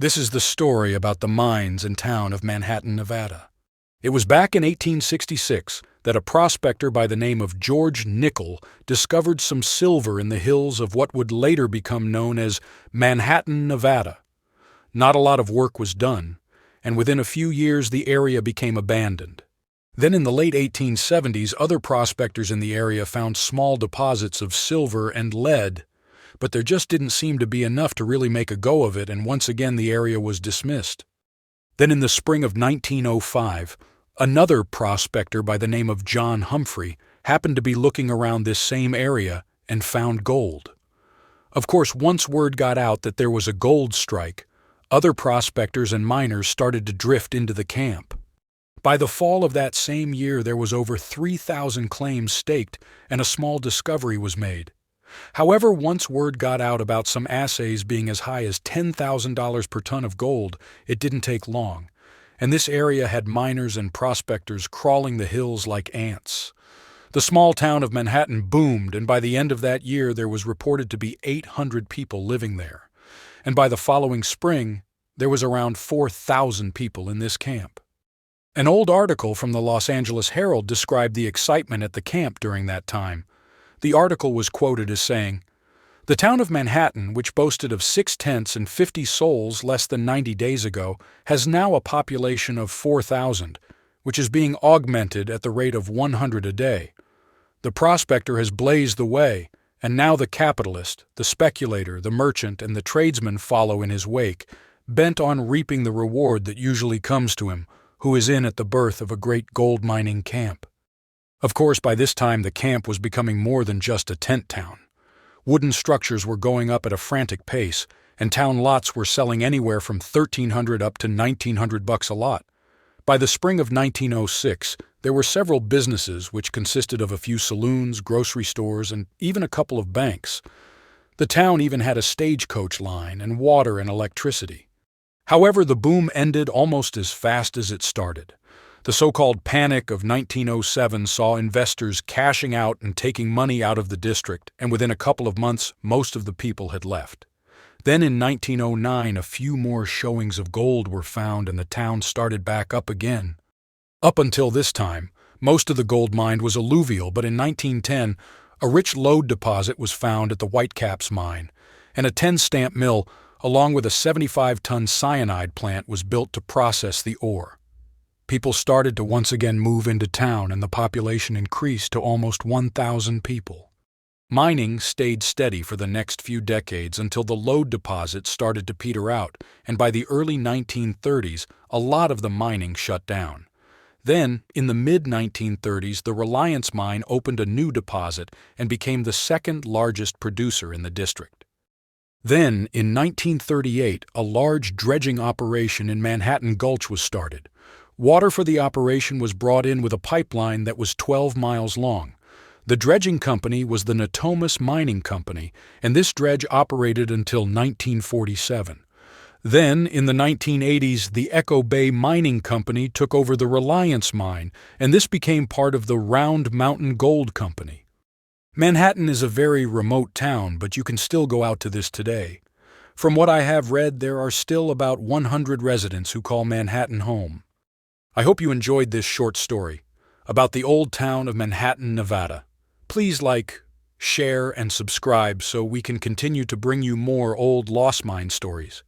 This is the story about the mines and town of Manhattan, Nevada. It was back in 1866 that a prospector by the name of George Nicholl discovered some silver in the hills of what would later become known as Manhattan, Nevada. Not a lot of work was done, and within a few years the area became abandoned. Then in the late 1870s, other prospectors in the area found small deposits of silver and lead, but there just didn't seem to be enough to really make a go of it, and once again the area was dismissed. Then in the spring of 1905, another prospector by the name of John Humphrey happened to be looking around this same area and found gold. Of course, once word got out that there was a gold strike, other prospectors and miners started to drift into the camp. By the fall of that same year, there was over 3,000 claims staked and a small discovery was made. However, once word got out about some assays being as high as $10,000 per ton of gold, it didn't take long, and this area had miners and prospectors crawling the hills like ants. The small town of Manhattan boomed, and by the end of that year there was reported to be 800 people living there. And by the following spring, there was around 4,000 people in this camp. An old article from the Los Angeles Herald described the excitement at the camp during that time. The article was quoted as saying, "The town of Manhattan, which boasted of 6 tents and 50 souls less than 90 days ago, has now a population of 4,000, which is being augmented at the rate of 100 a day. The prospector has blazed the way, and now the capitalist, the speculator, the merchant, and the tradesman follow in his wake, bent on reaping the reward that usually comes to him, who is in at the birth of a great gold mining camp." Of course, by this time the camp was becoming more than just a tent town. Wooden structures were going up at a frantic pace, and town lots were selling anywhere from $1,300 up to $1,900 a lot. By the spring of 1906, there were several businesses which consisted of a few saloons, grocery stores, and even a couple of banks. The town even had a stagecoach line and water and electricity. However, the boom ended almost as fast as it started. The so-called Panic of 1907 saw investors cashing out and taking money out of the district, and within a couple of months, most of the people had left. Then in 1909, a few more showings of gold were found and the town started back up again. Up until this time, most of the gold mined was alluvial, but in 1910, a rich lode deposit was found at the Whitecaps mine, and a 10-stamp mill, along with a 75-ton cyanide plant, was built to process the ore. People started to once again move into town, and the population increased to almost 1,000 people. Mining stayed steady for the next few decades until the lode deposits started to peter out, and by the early 1930s, a lot of the mining shut down. Then, in the mid-1930s, the Reliance mine opened a new deposit and became the second largest producer in the district. Then, in 1938, a large dredging operation in Manhattan Gulch was started. Water for the operation was brought in with a pipeline that was 12 miles long. The dredging company was the Natomas Mining Company, and this dredge operated until 1947. Then, in the 1980s, the Echo Bay Mining Company took over the Reliance mine, and this became part of the Round Mountain Gold Company. Manhattan is a very remote town, but you can still go out to this today. From what I have read, there are still about 100 residents who call Manhattan home. I hope you enjoyed this short story about the old town of Manhattan, Nevada. Please like, share, and subscribe so we can continue to bring you more old lost mine stories.